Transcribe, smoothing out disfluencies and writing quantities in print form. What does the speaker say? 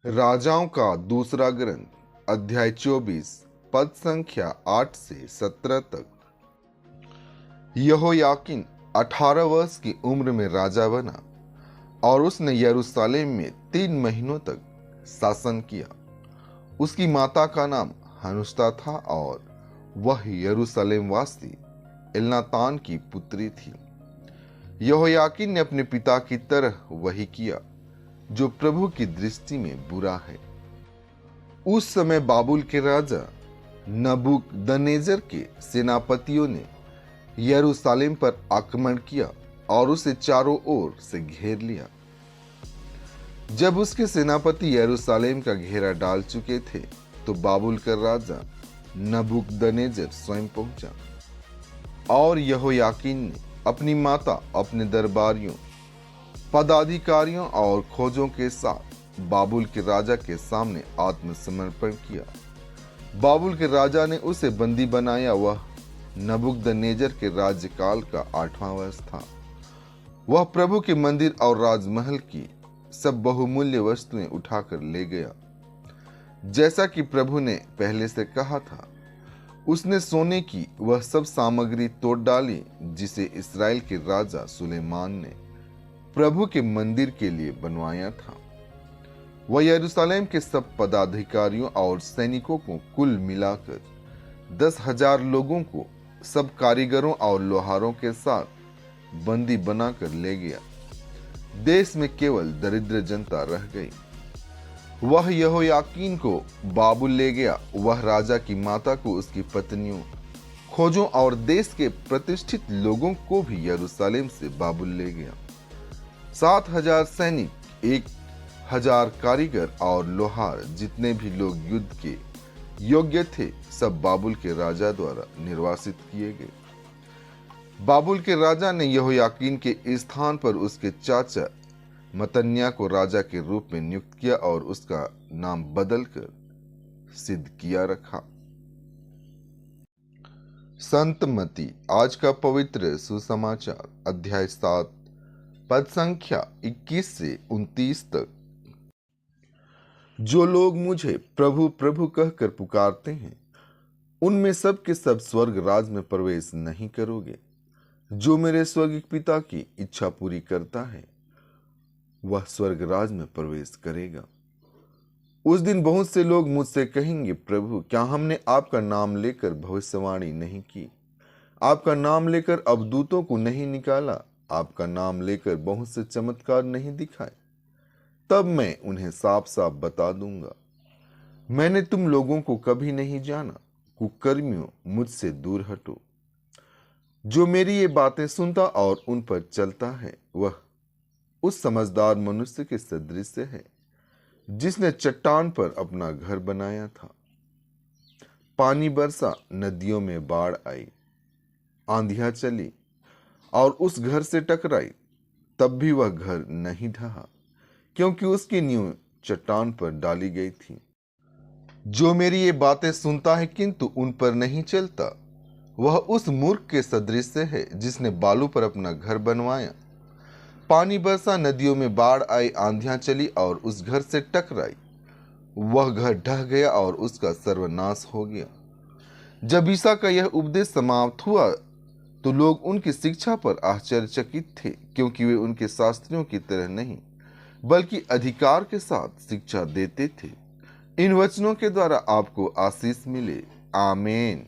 राजाओं का दूसरा ग्रंथ अध्याय 24 पद संख्या 8 से 17 तक। यहोयाकीन 18 वर्ष की उम्र में राजा बना और उसने यरूशलेम में 3 महीनों तक शासन किया। उसकी माता का नाम हनुस्ता था और वह यरूशलेम वासी एलनातान की पुत्री थी। यहोयाकीन ने अपने पिता की तरह वही किया जो प्रभु की दृष्टि में बुरा है। उस समय बाबुल के राजा नबूकदनेस्सर के सेनापतियों ने यरूशलेम पर आक्रमण किया और उसे चारों ओर से घेर लिया। जब उसके सेनापति यरूशलेम का घेरा डाल चुके थे तो बाबुल का राजा नबूकदनेस्सर स्वयं पहुंचा और यहोयाकीन ने अपनी माता, अपने दरबारियों, पदाधिकारियों और खोजों के साथ बाबुल के राजा के सामने आत्मसमर्पण किया। बाबुल के राजा ने उसे बंदी बनाया। वह नबूकदनेस्सर के राज्यकाल का 8वां वर्ष था। वह प्रभु के मंदिर और राजमहल की सब बहुमूल्य वस्तुएं उठाकर ले गया, जैसा कि प्रभु ने पहले से कहा था। उसने सोने की वह सब सामग्री तोड़ डाली जिसे इस्राएल के राजा सुलेमान ने प्रभु के मंदिर के लिए बनवाया था। वह यरूशलेम के सब पदाधिकारियों और सैनिकों को कुल मिलाकर 10,000 लोगों को सब कारीगरों और लोहारों के साथ बंदी बनाकर ले गया। देश में केवल दरिद्र जनता रह गई। वह यहोयाकीन को बाबुल ले गया। वह राजा की माता को, उसकी पत्नियों, खोजों और देश के प्रतिष्ठित लोगों को भी यरूशलेम से बाबुल ले गया। 7,000 सैनिक, 1,000 कारीगर और लोहार, जितने भी लोग युद्ध के योग्य थे, सब बाबुल के राजा द्वारा निर्वासित किए गए। बाबुल के राजा ने यहोयाकीन के स्थान पर उसके चाचा मतन्याह को राजा के रूप में नियुक्त किया और उसका नाम बदलकर सिदकिय्याह रखा। संत मत्ती आज का पवित्र सुसमाचार अध्याय 7 पद संख्या 21 से 29 तक। जो लोग मुझे प्रभु प्रभु कहकर पुकारते हैं, उनमें सब के सब स्वर्ग राज में प्रवेश नहीं करोगे। जो मेरे स्वर्गीय पिता की इच्छा पूरी करता है, वह स्वर्ग राज में प्रवेश करेगा। उस दिन बहुत से लोग मुझसे कहेंगे, प्रभु, क्या हमने आपका नाम लेकर भविष्यवाणी नहीं की, आपका नाम लेकर अवदूतों को नहीं निकाला, आपका नाम लेकर बहुत से चमत्कार नहीं दिखाए? तब मैं उन्हें साफ साफ बता दूंगा, मैंने तुम लोगों को कभी नहीं जाना। कुकर्मियों, मुझसे दूर हटो। जो मेरी ये बातें सुनता और उन पर चलता है, वह उस समझदार मनुष्य के सदृश है जिसने चट्टान पर अपना घर बनाया था। पानी बरसा, नदियों में बाढ़ आई, आंधियां चली और उस घर से टकराई, तब भी वह घर नहीं ढहा, क्योंकि उसकी नींव चट्टान पर डाली गई थी। जो मेरी ये बातें सुनता है किंतु उन पर नहीं चलता, वह उस मूर्ख के सदृश है जिसने बालू पर अपना घर बनवाया। पानी बरसा, नदियों में बाढ़ आई, आंधियां चली और उस घर से टकराई। वह घर ढह गया और उसका सर्वनाश हो गया। जब ईसा का यह उपदेश समाप्त हुआ तो लोग उनकी शिक्षा पर आश्चर्यचकित थे, क्योंकि वे उनके शास्त्रियों की तरह नहीं बल्कि अधिकार के साथ शिक्षा देते थे। इन वचनों के द्वारा आपको आशीष मिले। आमीन।